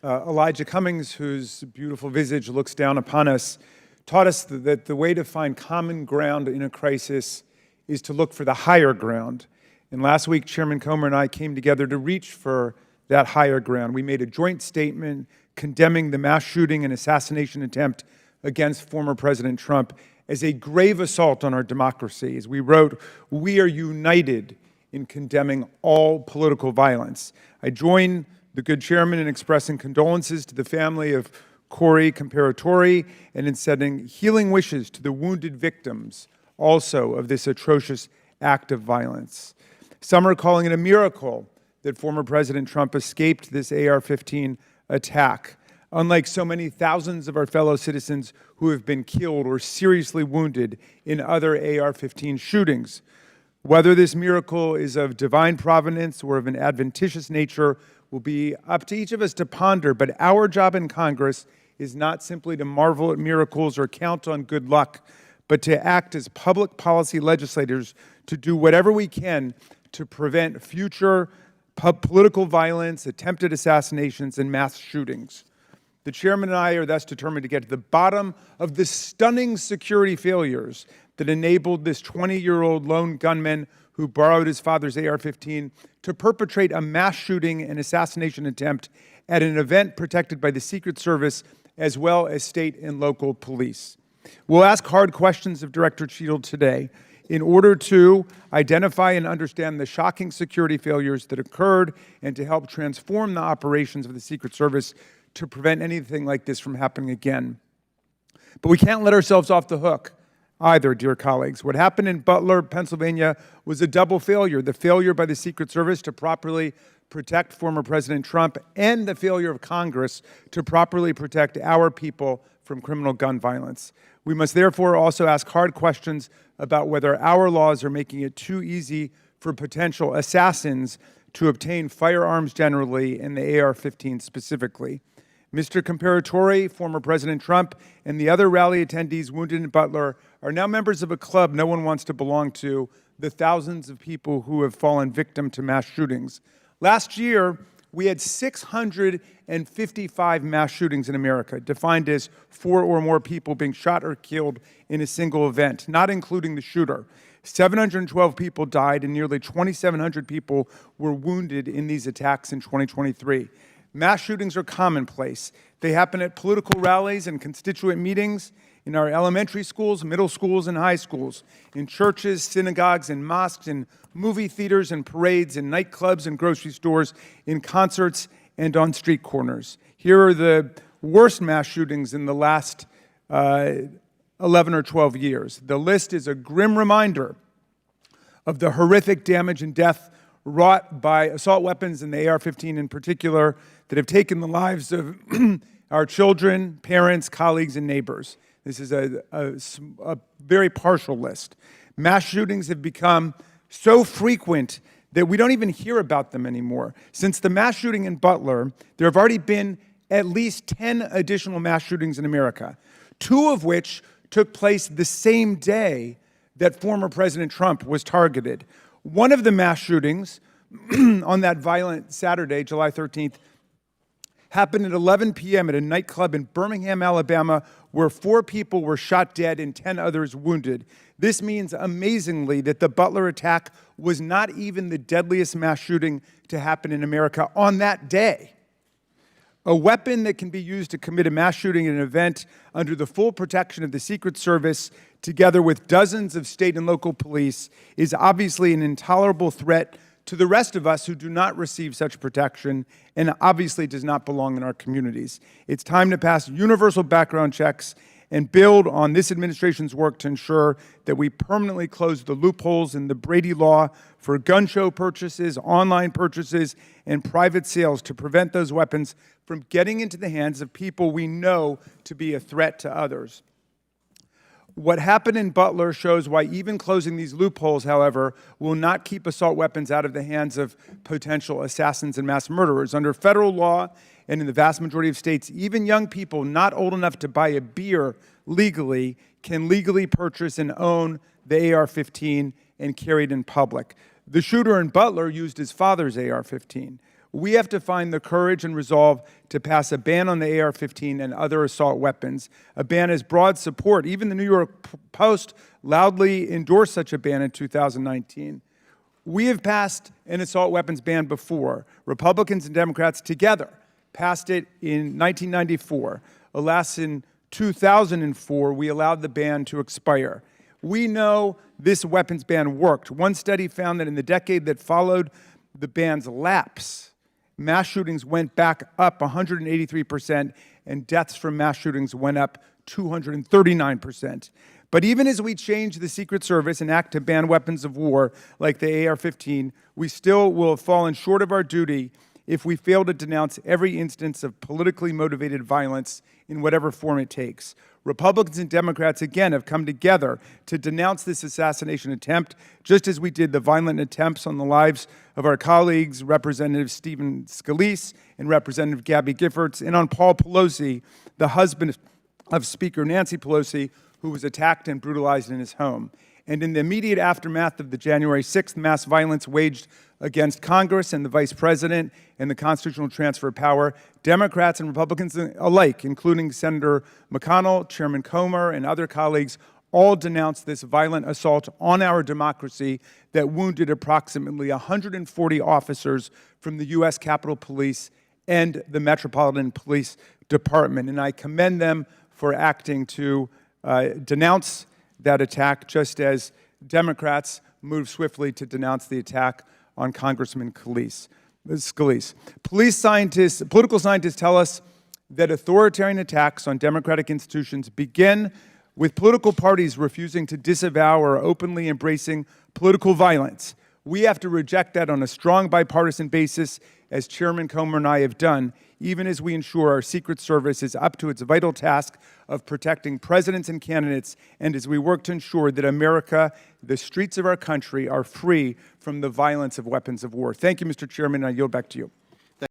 Elijah Cummings, whose beautiful visage looks down upon us, taught us that the way to find common ground in a crisis is to look for the higher ground. And last week, Chairman Comer and I came together to reach for that higher ground. We made a joint statement condemning the mass shooting and assassination attempt against former President Trump as a grave assault on our democracy. As we wrote, "We are united in condemning all political violence." I join the good chairman in expressing condolences to the family of Corey Comparatori and in sending healing wishes to the wounded victims also of this atrocious act of violence. Some are calling it a miracle that former President Trump escaped this AR-15 attack, unlike so many thousands of our fellow citizens who have been killed or seriously wounded in other AR-15 shootings. Whether this miracle is of divine providence or of an adventitious nature will be up to each of us to ponder, but our job in Congress is not simply to marvel at miracles or count on good luck, but to act as public policy legislators to do whatever we can to prevent future political violence, attempted assassinations, and mass shootings. The chairman and I are thus determined to get to the bottom of the stunning security failures that enabled this 20-year-old lone gunman who borrowed his father's AR-15 to perpetrate a mass shooting and assassination attempt at an event protected by the Secret Service as well as state and local police. We'll ask hard questions of Director Cheatle today in order to identify and understand the shocking security failures that occurred and to help transform the operations of the Secret Service to prevent anything like this from happening again. But we can't let ourselves off the hook either, dear colleagues. What happened in Butler, Pennsylvania was a double failure: the failure by the Secret Service to properly protect former President Trump and the failure of Congress to properly protect our people from criminal gun violence. We must therefore also ask hard questions about whether our laws are making it too easy for potential assassins to obtain firearms generally and the AR-15 specifically. Mr. Comparatori, former President Trump, and the other rally attendees wounded in Butler are now members of a club no one wants to belong to, the thousands of people who have fallen victim to mass shootings. Last year, we had 655 mass shootings in America, defined as 4 or more people being shot or killed in a single event, not including the shooter. 712 people died and nearly 2,700 people were wounded in these attacks in 2023. Mass shootings are commonplace. They happen at political rallies and constituent meetings, in our elementary schools, middle schools, and high schools, in churches, synagogues, and mosques, in movie theaters and parades, in nightclubs and grocery stores, in concerts, and on street corners. Here are the worst mass shootings in the last 11 or 12 years. The list is a grim reminder of the horrific damage and death wrought by assault weapons and the AR-15 in particular that have taken the lives of our children, parents, colleagues, and neighbors. This is a very partial list. Mass shootings have become so frequent that we don't even hear about them anymore. Since the mass shooting in Butler, there have already been at least 10 additional mass shootings in America, 2 of which took place the same day that former President Trump was targeted. One of the mass shootings on that violent Saturday, July 13th, happened at 11 p.m. at a nightclub in Birmingham, Alabama, where 4 people were shot dead and 10 others wounded. This means, amazingly, that the Butler attack was not even the deadliest mass shooting to happen in America on that day. A weapon that can be used to commit a mass shooting at an event under the full protection of the Secret Service, together with dozens of state and local police, is obviously an intolerable threat to the rest of us who do not receive such protection and obviously does not belong in our communities. It's time to pass universal background checks and build on this administration's work to ensure that we permanently close the loopholes in the Brady law for gun show purchases, online purchases, and private sales to prevent those weapons from getting into the hands of people we know to be a threat to others. What happened in Butler shows why even closing these loopholes, however, will not keep assault weapons out of the hands of potential assassins and mass murderers. Under federal law, and in the vast majority of states, even young people not old enough to buy a beer legally can legally purchase and own the AR-15 and carry it in public. The shooter in Butler used his father's AR-15. We have to find the courage and resolve to pass a ban on the AR-15 and other assault weapons. A ban has broad support. Even the New York Post loudly endorsed such a ban in 2019. We have passed an assault weapons ban before. Republicans and Democrats together passed it in 1994. Alas, in 2004, we allowed the ban to expire. We know this weapons ban worked. One study found that in the decade that followed the ban's lapse, mass shootings went back up 183%, and deaths from mass shootings went up 239%. But even as we change the Secret Service and act to ban weapons of war like the AR-15, we still will have fallen short of our duty if we fail to denounce every instance of politically motivated violence in whatever form it takes. Republicans and Democrats, again, have come together to denounce this assassination attempt, just as we did the violent attempts on the lives of our colleagues, Representative Stephen Scalise and Representative Gabby Giffords, and on Paul Pelosi, the husband of Speaker Nancy Pelosi, who was attacked and brutalized in his home. And in the immediate aftermath of the January 6th mass violence waged against Congress and the Vice President and the constitutional transfer of power, Democrats and Republicans alike, including Senator McConnell, Chairman Comer, and other colleagues, all denounced this violent assault on our democracy that wounded approximately 140 officers from the U.S. Capitol Police and the Metropolitan Police Department. And I commend them for acting to denounce that attack, just as Democrats moved swiftly to denounce the attack on Congressman Scalise. Political scientists tell us that authoritarian attacks on democratic institutions begin with political parties refusing to disavow or openly embracing political violence. We have to reject that on a strong bipartisan basis, as Chairman Comer and I have done, even as we ensure our Secret Service is up to its vital task of protecting presidents and candidates, and as we work to ensure that America, the streets of our country, are free from the violence of weapons of war. Thank you, Mr. Chairman, and I yield back to you.